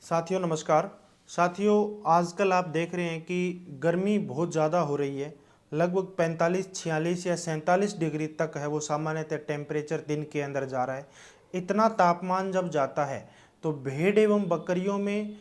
साथियों नमस्कार। साथियों, आजकल आप देख रहे हैं कि गर्मी बहुत ज़्यादा हो रही है। लगभग 45, 46 या 47 डिग्री तक है वो सामान्यतः टेम्परेचर दिन के अंदर जा रहा है। इतना तापमान जब जाता है तो भेड़ एवं बकरियों में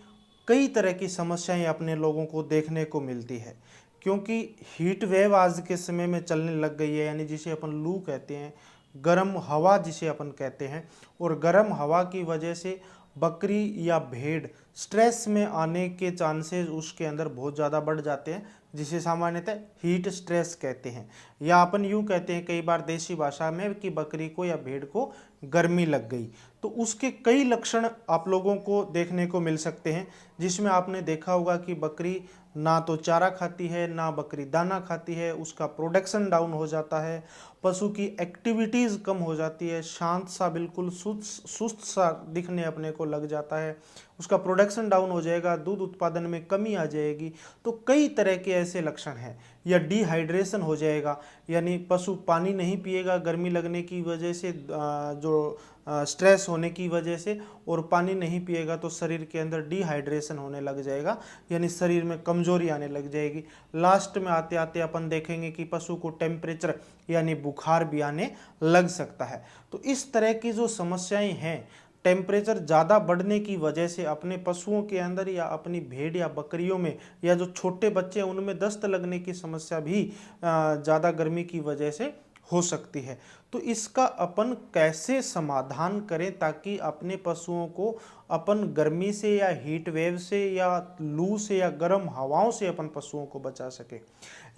कई तरह की समस्याएं अपने लोगों को देखने को मिलती है, क्योंकि हीट वेव आज के समय में चलने लग गई है, यानी जिसे अपन लू कहते हैं, गर्म हवा जिसे अपन कहते हैं। और गर्म हवा की वजह से बकरी या भेड़ स्ट्रेस में आने के चांसेस उसके अंदर बहुत ज़्यादा बढ़ जाते हैं, जिसे सामान्यतः हीट स्ट्रेस कहते हैं। या अपन यूँ कहते हैं कई बार देसी भाषा में कि बकरी को या भेड़ को गर्मी लग गई। तो उसके कई लक्षण आप लोगों को देखने को मिल सकते हैं, जिसमें आपने देखा होगा कि बकरी ना तो चारा खाती है, ना बकरी दाना खाती है, उसका प्रोडक्शन डाउन हो जाता है, पशु की एक्टिविटीज़ कम हो जाती है, शांत सा बिल्कुल सुस्त सा दिखने अपने को लग जाता है, उसका प्रोडक्शन डाउन हो जाएगा, दूध उत्पादन में कमी आ जाएगी। तो कई तरह के ऐसे लक्षण हैं। या डिहाइड्रेशन हो जाएगा, यानी पशु पानी नहीं पिएगा गर्मी लगने की वजह से, जो स्ट्रेस होने की वजह से, और पानी नहीं पिएगा तो शरीर के अंदर डिहाइड्रेशन होने लग जाएगा, यानी शरीर में कमजोरी आने लग जाएगी। लास्ट में आते आते अपन देखेंगे कि पशु को टेम्परेचर यानी बुखार भी आने लग सकता है। तो इस तरह की जो समस्याएं हैं टेम्परेचर ज़्यादा बढ़ने की वजह से अपने पशुओं के अंदर या अपनी भेड़ या बकरियों में, या जो छोटे बच्चे हैं उनमें दस्त लगने की समस्या भी ज़्यादा गर्मी की वजह से हो सकती है। तो इसका अपन कैसे समाधान करें ताकि अपने पशुओं को अपन गर्मी से या हीट वेव से या लू से या गर्म हवाओं से अपन पशुओं को बचा सके।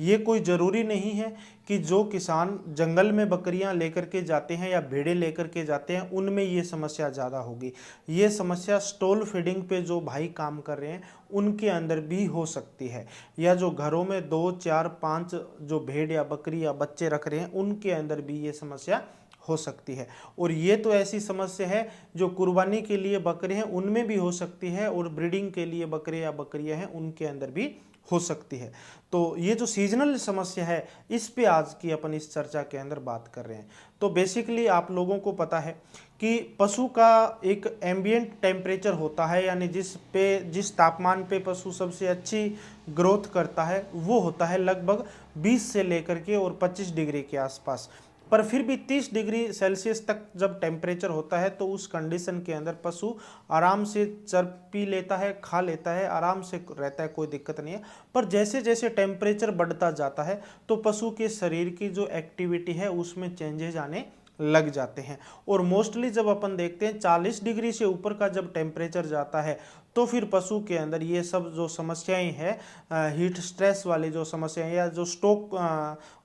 ये कोई ज़रूरी नहीं है कि जो किसान जंगल में बकरियां लेकर के जाते हैं या भेड़ें लेकर के जाते हैं उनमें ये समस्या ज़्यादा होगी। ये समस्या स्टॉल फीडिंग पे जो भाई काम कर रहे हैं उनके अंदर भी हो सकती है, या जो घरों में 2, 4, 5 जो भेड़ या बकरी या बच्चे रख रहे हैं उनके अंदर भी ये समस्या हो सकती है। और ये तो ऐसी समस्या है जो कुर्बानी के लिए बकरे हैं उनमें भी हो सकती है, और ब्रीडिंग के लिए बकरे या बकरियां हैं उनके अंदर भी हो सकती है। तो ये जो सीजनल समस्या है इस पे आज की अपन इस चर्चा के अंदर बात कर रहे हैं। तो बेसिकली आप लोगों को पता है कि पशु का एक एम्बिएंट टेम्परेचर होता है, यानी जिस तापमान पे पशु सबसे अच्छी ग्रोथ करता है वो होता है लगभग 20 से लेकर के और 25 डिग्री के आसपास। पर फिर भी 30 डिग्री सेल्सियस तक जब टेम्परेचर होता है तो उस कंडीशन के अंदर पशु आराम से चर पी लेता है, खा लेता है, आराम से रहता है, कोई दिक्कत नहीं है। पर जैसे जैसे टेम्परेचर बढ़ता जाता है तो पशु के शरीर की जो एक्टिविटी है उसमें चेंजेस आने लग जाते हैं। और मोस्टली जब अपन देखते हैं 40 डिग्री से ऊपर का जब टेम्परेचर जाता है तो फिर पशु के अंदर ये सब जो समस्याएं हैं, हीट स्ट्रेस वाली जो समस्याएं या जो स्ट्रोक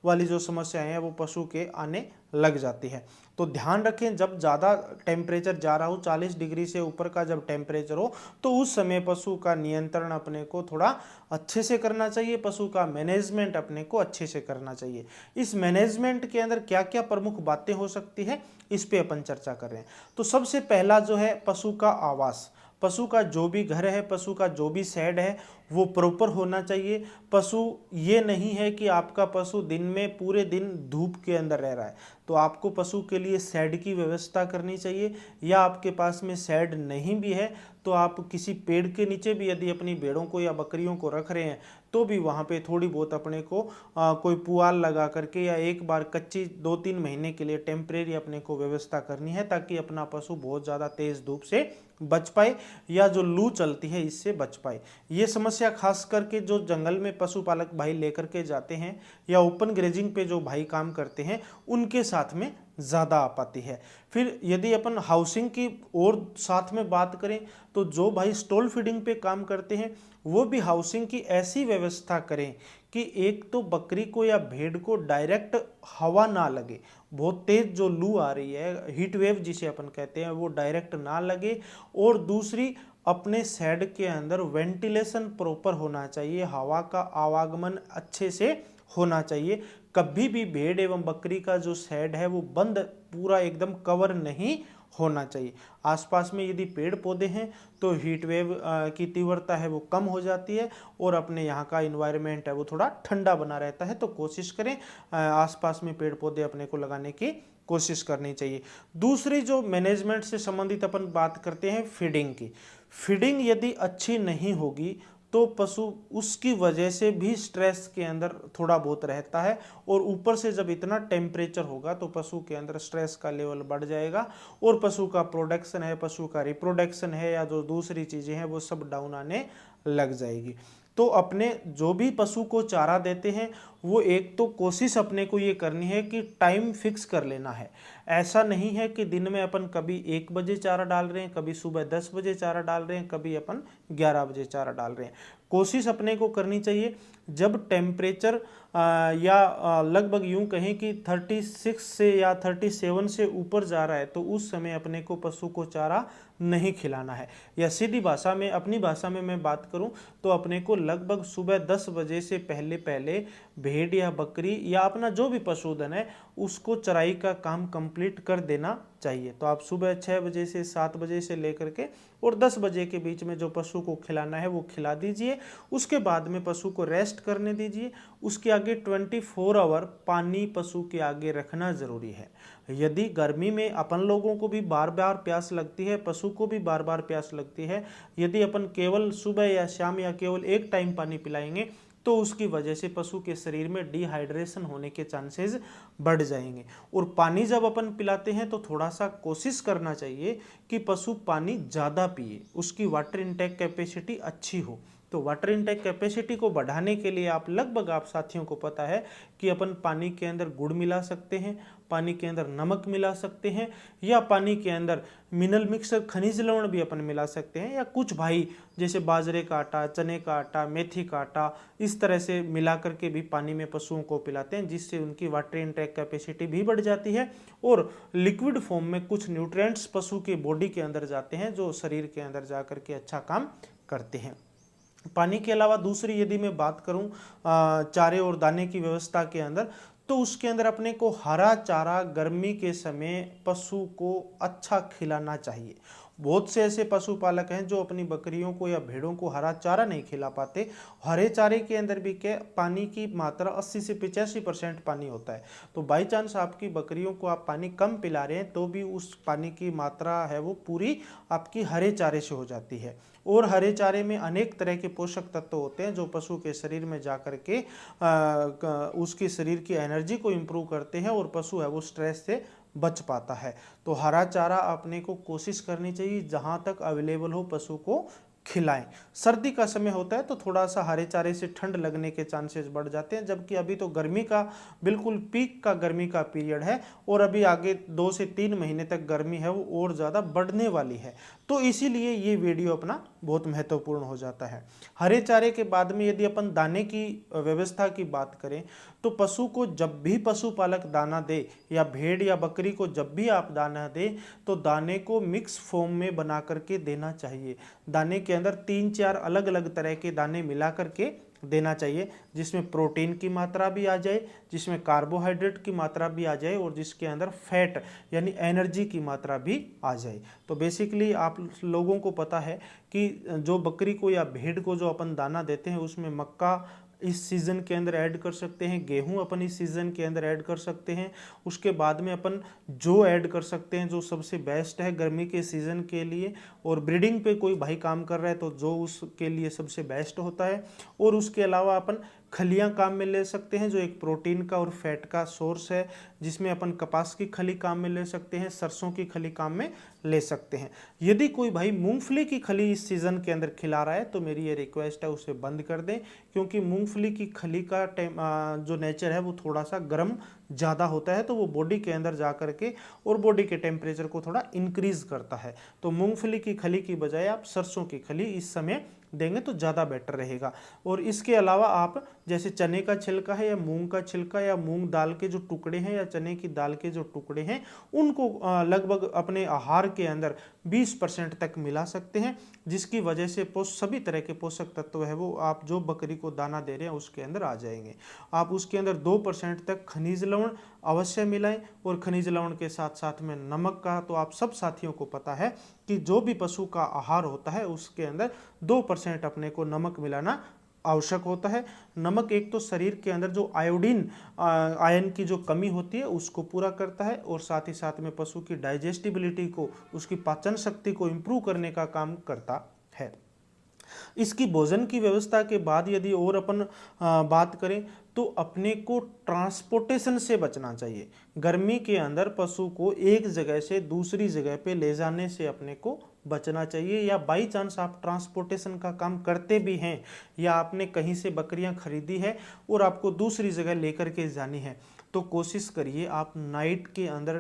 वाली जो समस्याएं हैं वो पशु के आने लग जाती है। तो ध्यान रखें, जब ज़्यादा टेम्परेचर जा रहा हो, 40 डिग्री से ऊपर का जब टेम्परेचर हो तो उस समय पशु का नियंत्रण अपने को थोड़ा अच्छे से करना चाहिए, पशु का मैनेजमेंट अपने को अच्छे से करना चाहिए। इस मैनेजमेंट के अंदर क्या क्या प्रमुख बातें हो सकती है इस पे अपन चर्चा कर रहे हैं। तो सबसे पहला जो है पशु का आवास। पशु का जो भी घर है, पशु का जो भी शेड है वो प्रॉपर होना चाहिए। पशु ये नहीं है कि आपका पशु दिन में पूरे दिन धूप के अंदर रह रहा है तो आपको पशु के लिए शेड की व्यवस्था करनी चाहिए, या आपके पास में शेड नहीं भी है तो आप किसी पेड़ के नीचे भी यदि अपनी भेड़ों को या बकरियों को रख रहे हैं तो भी वहाँ पे थोड़ी बहुत अपने को कोई पुआल लगा करके या एक बार कच्ची 2-3 महीने के लिए टेम्परेरी अपने को व्यवस्था करनी है, ताकि अपना पशु बहुत ज़्यादा तेज़ धूप से बच पाए या जो लू चलती है इससे बच पाए। ये समस्या खास करके जो जंगल में पशुपालक भाई लेकर के जाते हैं या ओपन ग्रेजिंग पे जो भाई काम करते हैं उनके साथ में ज़्यादा आ पाती है। फिर यदि अपन हाउसिंग की और साथ में बात करें तो जो भाई स्टॉल फीडिंग पे काम करते हैं वो भी हाउसिंग की ऐसी व्यवस्था करें कि एक तो बकरी को या भेड़ को डायरेक्ट हवा ना लगे, बहुत तेज जो लू आ रही है, हीट वेव जिसे अपन कहते हैं, वो डायरेक्ट ना लगे। और दूसरी, अपने शेड के अंदर वेंटिलेशन प्रॉपर होना चाहिए, हवा का आवागमन अच्छे से होना चाहिए। कभी भी भेड़ एवं बकरी का जो शेड है वो बंद, पूरा एकदम कवर नहीं होना चाहिए। आसपास में यदि पेड़ पौधे हैं तो हीट वेव की तीव्रता है वो कम हो जाती है और अपने यहाँ का इन्वायरमेंट है वो थोड़ा ठंडा बना रहता है। तो कोशिश करें आसपास में पेड़ पौधे अपने को लगाने की कोशिश करनी चाहिए। दूसरी जो मैनेजमेंट से संबंधित अपन बात करते हैं फीडिंग की। फीडिंग यदि अच्छी नहीं होगी तो पशु उसकी वजह से भी स्ट्रेस के अंदर थोड़ा बहुत रहता है, और ऊपर से जब इतना टेम्परेचर होगा तो पशु के अंदर स्ट्रेस का लेवल बढ़ जाएगा और पशु का प्रोडक्शन है, पशु का रिप्रोडक्शन है या जो दूसरी चीज़ें हैं वो सब डाउन आने लग जाएगी। तो अपने जो भी पशु को चारा देते हैं वो एक तो कोशिश अपने को ये करनी है कि टाइम फिक्स कर लेना है। ऐसा नहीं है कि दिन में अपन कभी 1 बजे चारा डाल रहे हैं, कभी सुबह 10 बजे चारा डाल रहे हैं, कभी अपन 11 बजे चारा डाल रहे हैं। कोशिश अपने को करनी चाहिए जब टेम्परेचर या लगभग यूं कहें कि 36 से या 37 से ऊपर जा रहा है तो उस समय अपने को पशु को चारा नहीं खिलाना है। या सीधी भाषा में, अपनी भाषा में मैं बात करूं तो अपने को लगभग सुबह 10 बजे से पहले पहले भेड़ या बकरी या अपना जो भी पशुधन है उसको चराई का काम कंप्लीट कर देना चाहिए। तो आप सुबह 6 बजे से 7 बजे से लेकर के और 10 बजे के बीच में जो पशु को खिलाना है वो खिला दीजिए। उसके बाद में पशु को रेस्ट करने दीजिए। उसके आगे 24 आवर पानी पशु के आगे रखना ज़रूरी है। यदि गर्मी में अपन लोगों को भी बार बार प्यास लगती है, पशु को भी बार बार प्यास लगती है, यदि अपन केवल सुबह या शाम या केवल एक टाइम पानी पिलाएंगे तो उसकी वजह से पशु के शरीर में डिहाइड्रेशन होने के चांसेस बढ़ जाएंगे। और पानी जब अपन पिलाते हैं तो थोड़ा सा कोशिश करना चाहिए कि पशु पानी ज़्यादा पिए, उसकी वाटर इनटेक कैपेसिटी अच्छी हो। तो वाटर इनटेक कैपेसिटी को बढ़ाने के लिए लगभग आप साथियों को पता है कि अपन पानी के अंदर गुड़ मिला सकते हैं, पानी के अंदर नमक मिला सकते हैं, या पानी के अंदर मिनरल मिक्सर खनिज लवण भी अपन मिला सकते हैं, या कुछ भाई जैसे बाजरे का आटा, चने का आटा, मेथी का आटा, इस तरह से मिला करके भी पानी में पशुओं को पिलाते हैं, जिससे उनकी वाटर इनटेक कैपेसिटी भी बढ़ जाती है और लिक्विड फॉर्म में कुछ न्यूट्रिएंट्स पशु के बॉडी के अंदर जाते हैं जो शरीर के अंदर जा करके अच्छा काम करते हैं। पानी के अलावा दूसरी यदि मैं बात करूं चारे और दाने की व्यवस्था के अंदर, तो उसके अंदर अपने को हरा चारा गर्मी के समय पशु को अच्छा खिलाना चाहिए। बहुत से ऐसे पशुपालक हैं जो अपनी बकरियों को या भेड़ों को हरा चारा नहीं खिला पाते। हरे चारे के अंदर भी क्या पानी की मात्रा 80 से 85% पानी होता है। तो बाई चांस आपकी बकरियों को आप पानी कम पिला रहे हैं तो भी उस पानी की मात्रा है वो पूरी आपकी हरे चारे से हो जाती है। और हरे चारे में अनेक तरह के पोषक तत्व होते हैं जो पशु के शरीर में जा कर के उसके शरीर की एनर्जी को इम्प्रूव करते हैं और पशु है वो स्ट्रेस से बच पाता है। तो हरा चारा अपने को कोशिश करनी चाहिए जहाँ तक अवेलेबल हो पशु को खिलाएं। सर्दी का समय होता है तो थोड़ा सा हरे चारे से ठंड लगने के चांसेस बढ़ जाते हैं, जबकि अभी तो गर्मी का बिल्कुल पीक का गर्मी का पीरियड है और अभी आगे 2 से 3 महीने तक गर्मी है वो और ज़्यादा बढ़ने वाली है। तो इसीलिए ये वीडियो अपना बहुत महत्वपूर्ण हो जाता है। हरे चारे के बाद में यदि अपन दाने की व्यवस्था की बात करें तो पशु को जब भी पशुपालक दाना दे या भेड़ या बकरी को जब भी आप दाना दें तो दाने को मिक्स फॉर्म में बना करके देना चाहिए। दाने के अंदर 3-4 अलग अलग तरह के दाने मिला करके देना चाहिए, जिसमें प्रोटीन की मात्रा भी आ जाए, जिसमें कार्बोहाइड्रेट की मात्रा भी आ जाए और जिसके अंदर फैट यानी एनर्जी की मात्रा भी आ जाए। तो बेसिकली आप लोगों को पता है कि जो बकरी को या भेड़ को जो अपन दाना देते हैं उसमें मक्का इस सीज़न के अंदर ऐड कर सकते हैं, गेहूं अपन इस सीज़न के अंदर ऐड कर सकते हैं, उसके बाद में अपन जो ऐड कर सकते हैं जो सबसे बेस्ट है गर्मी के सीज़न के लिए। और ब्रीडिंग पे कोई भाई काम कर रहा है तो जो उसके लिए सबसे बेस्ट होता है। और उसके अलावा अपन खलियां काम में ले सकते हैं जो एक प्रोटीन का और फैट का सोर्स है, जिसमें अपन कपास की खली काम में ले सकते हैं, सरसों की खली काम में ले सकते हैं। यदि कोई भाई मूंगफली की खली इस सीज़न के अंदर खिला रहा है तो मेरी ये रिक्वेस्ट है उसे बंद कर दें, क्योंकि मूंगफली की खली का जो नेचर है वो थोड़ा सा गर्म ज़्यादा होता है, तो वो बॉडी के अंदर जा करके और बॉडी के टेम्परेचर को थोड़ा इंक्रीज करता है। तो मूंगफली की खली की बजाय आप सरसों की खली इस समय देंगे तो ज़्यादा बेटर रहेगा। और इसके अलावा आप जैसे चने का छिलका है या मूंग का छिलका या मूंग दाल के जो टुकड़े हैं या चने की दाल के जो टुकड़े हैं उनको लगभग अपने आहार के अंदर 20% तक मिला सकते हैं, जिसकी वजह से सभी तरह के पोषक तत्व है वो आप जो बकरी को दाना दे रहे हैं उसके अंदर आ जाएंगे। आप उसके अंदर 2% तक खनिज लवण अवश्य मिलाएं और खनिज लवण के साथ साथ में नमक का तो आप सब साथियों को पता है कि जो भी पशु का आहार होता है उसके अंदर 2% अपने को नमक मिलाना आवश्यक होता है। नमक एक तो शरीर के अंदर जो आयन की जो कमी होती है उसको पूरा करता है और साथ ही साथ में पशु की डाइजेस्टिबिलिटी को, उसकी पाचन शक्ति को इम्प्रूव करने का काम करता है। इसकी भोजन की व्यवस्था के बाद यदि और अपन बात करें तो अपने को ट्रांसपोर्टेशन से बचना चाहिए। गर्मी के अंदर पशु को एक जगह से दूसरी जगह पे ले जाने से अपने को बचना चाहिए, या बाई चांस आप ट्रांसपोर्टेशन का काम करते भी हैं या आपने कहीं से बकरियां खरीदी है और आपको दूसरी जगह लेकर के जानी है, तो कोशिश करिए आप नाइट के अंदर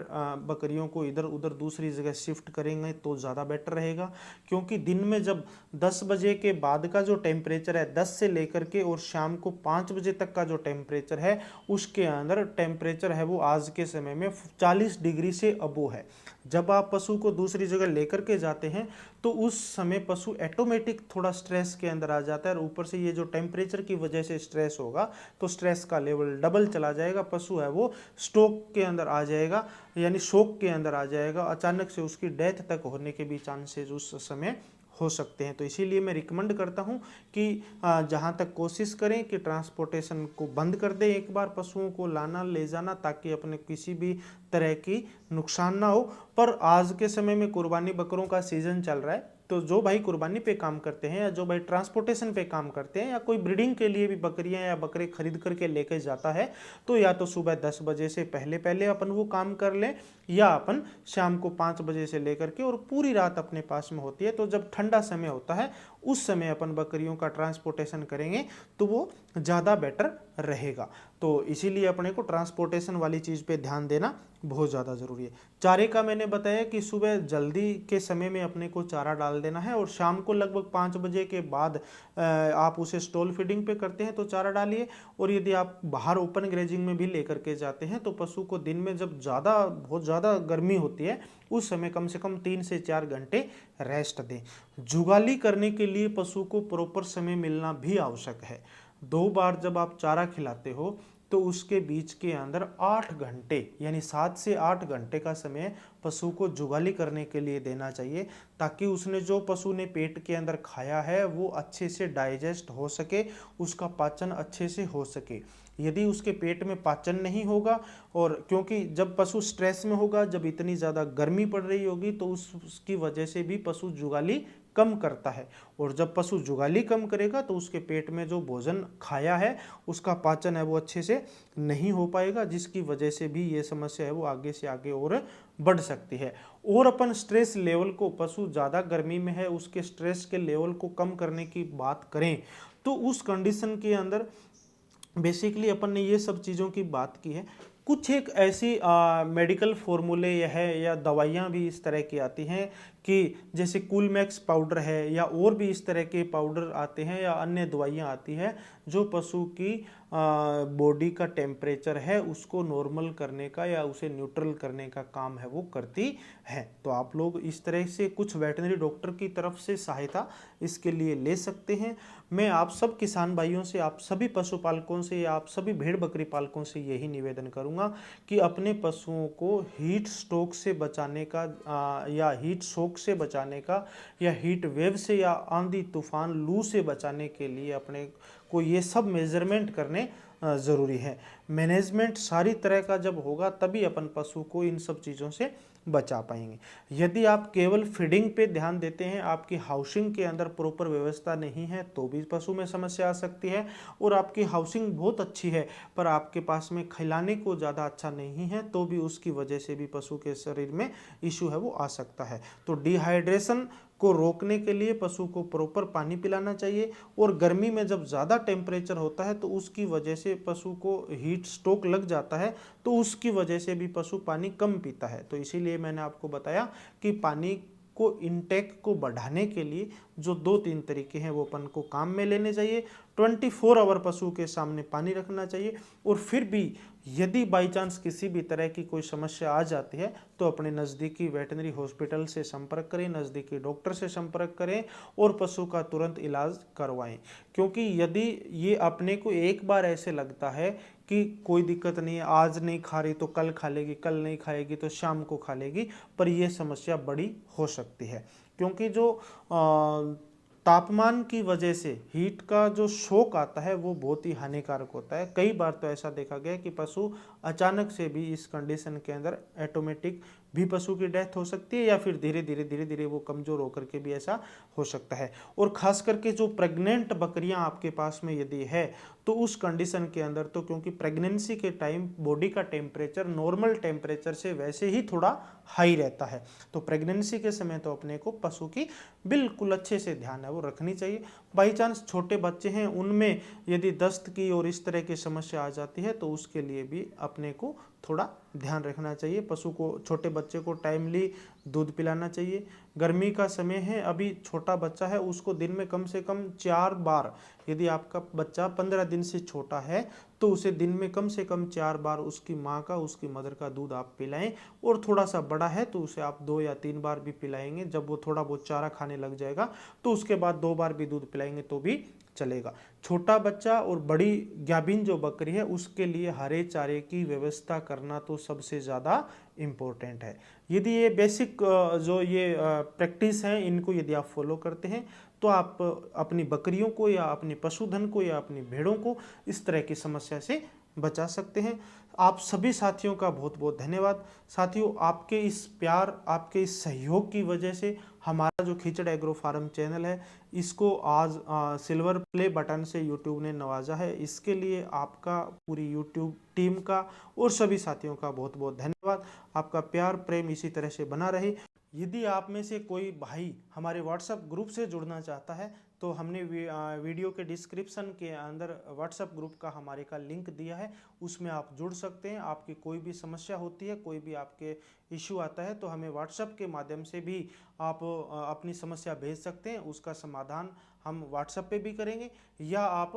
बकरियों को इधर उधर दूसरी जगह शिफ्ट करेंगे तो ज़्यादा बेटर रहेगा। क्योंकि दिन में जब 10 बजे के बाद का जो टेम्परेचर है 10 से लेकर के और शाम को 5 बजे तक का जो टेम्परेचर है उसके अंदर टेम्परेचर है वो आज के समय में 40 डिग्री से अबो है। जब आप पशु को दूसरी जगह लेकर के जाते हैं तो उस समय पशु ऑटोमेटिक थोड़ा स्ट्रेस के अंदर आ जाता है, और ऊपर से ये जो टेम्परेचर की वजह से स्ट्रेस होगा तो स्ट्रेस का लेवल डबल चला जाएगा, पशु है वो स्ट्रोक के अंदर आ जाएगा, यानी शोक के अंदर आ जाएगा, अचानक से उसकी डेथ तक होने के भी चांसेस उस समय हो सकते हैं। तो इसीलिए मैं रिकमेंड करता हूं कि जहां तक कोशिश करें कि ट्रांसपोर्टेशन को बंद कर दें, एक बार पशुओं को लाना ले जाना, ताकि अपने किसी भी तरह की नुकसान ना हो। पर आज के समय में कुर्बानी बकरों का सीजन चल रहा है, तो जो भाई कुर्बानी पे काम करते हैं या जो भाई ट्रांसपोर्टेशन पे काम करते हैं या कोई ब्रीडिंग के लिए भी बकरियां या बकरे खरीद करके लेके जाता है, तो या तो सुबह 10 बजे से पहले पहले अपन वो काम कर लें, या अपन शाम को 5 बजे से लेकर के और पूरी रात अपने पास में होती है, तो जब ठंडा समय होता है उस समय अपन बकरियों का ट्रांसपोर्टेशन करेंगे तो वो ज़्यादा बेटर रहेगा। तो इसीलिए अपने को ट्रांसपोर्टेशन वाली चीज़ पे ध्यान देना बहुत ज़्यादा ज़रूरी है। चारे का मैंने बताया कि सुबह जल्दी के समय में अपने को चारा डाल देना है, और शाम को लगभग 5 बजे के बाद आप उसे स्टॉल फीडिंग पे करते हैं तो चारा डालिए, और यदि आप बाहर ओपन ग्रेजिंग में भी लेकर के जाते हैं तो पशु को दिन में जब बहुत ज़्यादा गर्मी होती है उस समय कम से कम 3 से 4 घंटे रेस्ट दें। जुगाली करने के लिए पशु को प्रॉपर समय मिलना भी आवश्यक है। 2 बार जब आप चारा खिलाते हो तो उसके बीच के अंदर 8 घंटे यानी 7 से 8 घंटे का समय पशु को जुगाली करने के लिए देना चाहिए, ताकि उसने जो पशु ने पेट के अंदर खाया है वो अच्छे से डाइजेस्ट हो सके, उसका पाचन अच्छे से हो सके। यदि उसके पेट में पाचन नहीं होगा, और क्योंकि जब पशु स्ट्रेस में होगा, जब इतनी ज़्यादा गर्मी पड़ रही होगी, तो उसकी वजह से भी पशु जुगाली कम करता है, और जब पशु जुगाली कम करेगा तो उसके पेट में जो भोजन खाया है उसका पाचन है वो अच्छे से नहीं हो पाएगा, जिसकी वजह से भी ये समस्या है वो आगे से आगे और बढ़ सकती है। और अपन स्ट्रेस लेवल को, पशु ज़्यादा गर्मी में है उसके स्ट्रेस के लेवल को कम करने की बात करें तो उस कंडीशन के अंदर बेसिकली अपन ने ये सब चीज़ों की बात की है। कुछ एक ऐसी मेडिकल फॉर्मूले है या दवाइयाँ भी इस तरह की आती हैं कि जैसे कूल मैक्स पाउडर है, या और भी इस तरह के पाउडर आते हैं या अन्य दवाइयाँ आती हैं जो पशु की बॉडी का टेम्परेचर है उसको नॉर्मल करने का या उसे न्यूट्रल करने का काम है वो करती है। तो आप लोग इस तरह से कुछ वेटनरी डॉक्टर की तरफ से सहायता इसके लिए ले सकते हैं। मैं आप सब किसान भाइयों से, आप सभी पशुपालकों से या आप सभी भेड़ बकरी पालकों से यही निवेदन करूंगा कि अपने पशुओं को हीट स्ट्रोक से बचाने का या हीट शॉक से बचाने का या हीट वेव से या आंधी तूफान लू से बचाने के लिए अपने को ये सब मेजरमेंट करने ज़रूरी है। मैनेजमेंट सारी तरह का जब होगा तभी अपन पशु को इन सब चीज़ों से बचा पाएंगे। यदि आप केवल फीडिंग पे ध्यान देते हैं, आपकी हाउसिंग के अंदर प्रॉपर व्यवस्था नहीं है तो भी पशु में समस्या आ सकती है, और आपकी हाउसिंग बहुत अच्छी है पर आपके पास में खिलाने को ज़्यादा अच्छा नहीं है तो भी उसकी वजह से भी पशु के शरीर में इशू है वो आ सकता है। तो डिहाइड्रेशन को रोकने के लिए पशु को प्रॉपर पानी पिलाना चाहिए, और गर्मी में जब ज़्यादा टेम्परेचर होता है तो उसकी वजह से पशु को हीट स्ट्रोक लग जाता है, तो उसकी वजह से भी पशु पानी कम पीता है। तो इसीलिए मैंने आपको बताया कि पानी को इनटेक को बढ़ाने के लिए जो 2-3 तरीके हैं वो अपन को काम में लेने चाहिए। 24 आवर पशु के सामने पानी रखना चाहिए, और फिर भी यदि बाई चांस किसी भी तरह की कोई समस्या आ जाती है तो अपने नज़दीकी वेटनरी हॉस्पिटल से संपर्क करें, नज़दीकी डॉक्टर से संपर्क करें और पशु का तुरंत इलाज करवाएं। क्योंकि यदि ये अपने को एक बार ऐसे लगता है कि कोई दिक्कत नहीं है, आज नहीं खा रही तो कल खा लेगी, कल नहीं खाएगी तो शाम को खा लेगी, पर यह समस्या बड़ी हो सकती है। क्योंकि जो तापमान की वजह से हीट का जो शॉक आता है वो बहुत ही हानिकारक होता है। कई बार तो ऐसा देखा गया कि पशु अचानक से भी इस कंडीशन के अंदर ऑटोमेटिक भी पशु की डेथ हो सकती है, या फिर धीरे धीरे वो कमज़ोर होकर के भी ऐसा हो सकता है। और ख़ास करके जो प्रेग्नेंट बकरियां आपके पास में यदि है, तो उस कंडीशन के अंदर तो, क्योंकि प्रेगनेंसी के टाइम बॉडी का टेम्परेचर नॉर्मल टेम्परेचर से वैसे ही थोड़ा हाई रहता है, तो प्रेगनेंसी के समय तो अपने को पशु की बिल्कुल अच्छे से ध्यान है वो रखनी चाहिए। बाई चांस छोटे बच्चे हैं, उनमें यदि दस्त की और इस तरह की समस्या आ जाती है, तो उसके लिए भी अपने को थोड़ा ध्यान रखना चाहिए। पशु को, छोटे बच्चे को टाइमली दूध पिलाना चाहिए। गर्मी का समय है, अभी छोटा बच्चा है, उसको दिन में कम से कम 4 बार, यदि आपका बच्चा 15 दिन से छोटा है तो उसे दिन में कम से कम 4 बार उसकी माँ का, उसकी मदर का दूध आप पिलाएं। और थोड़ा सा बड़ा है तो उसे आप 2 या 3 बार भी पिलाएंगे। जब वो थोड़ा बहुत चारा खाने लग जाएगा तो उसके बाद 2 बार भी दूध पिलाएंगे तो भी चलेगा। छोटा बच्चा और बड़ी गाभिन जो बकरी है, उसके लिए हरे चारे की व्यवस्था करना तो सबसे ज़्यादा इम्पोर्टेंट है। यदि ये बेसिक जो ये प्रैक्टिस है, इनको यदि आप फॉलो करते हैं, तो आप अपनी बकरियों को या अपने पशुधन को या अपनी भेड़ों को इस तरह की समस्या से बचा सकते हैं। आप सभी साथियों का बहुत बहुत धन्यवाद। साथियों, आपके इस प्यार, आपके इस सहयोग की वजह से हमारा जो खिचड़ एग्रो फार्म चैनल है, इसको आज सिल्वर प्ले बटन से यूट्यूब ने नवाजा है। इसके लिए आपका, पूरी यूट्यूब टीम का और सभी साथियों का बहुत बहुत धन्यवाद। आपका प्यार प्रेम इसी तरह से बना रहे। यदि आप में से कोई भाई हमारे व्हाट्सएप ग्रुप से जुड़ना चाहता है, तो हमने वीडियो के डिस्क्रिप्शन के अंदर व्हाट्सएप ग्रुप का हमारे का लिंक दिया है, उसमें आप जुड़ सकते हैं। आपकी कोई भी समस्या होती है, कोई भी आपके इश्यू आता है, तो हमें व्हाट्सएप के माध्यम से भी आप अपनी समस्या भेज सकते हैं। उसका समाधान हम व्हाट्सएप पे भी करेंगे, या आप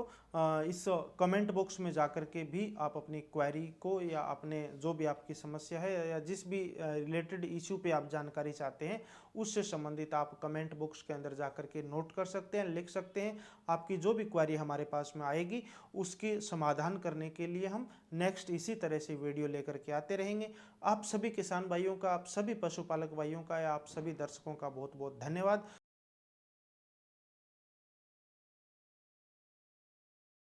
इस कमेंट बॉक्स में जाकर के भी आप अपनी क्वेरी को, या अपने जो भी आपकी समस्या है, या जिस भी रिलेटेड इश्यू पे आप जानकारी चाहते हैं, उससे संबंधित आप कमेंट बॉक्स के अंदर जाकर के नोट कर सकते हैं, लिख सकते हैं। आपकी जो भी क्वेरी हमारे पास में आएगी, उसके समाधान करने के लिए हम नेक्स्ट इसी तरह से वीडियो लेकर के आते रहेंगे। आप सभी किसान भाइयों का, आप सभी पशुपालक भाइयों का, या आप सभी दर्शकों का बहुत बहुत धन्यवाद।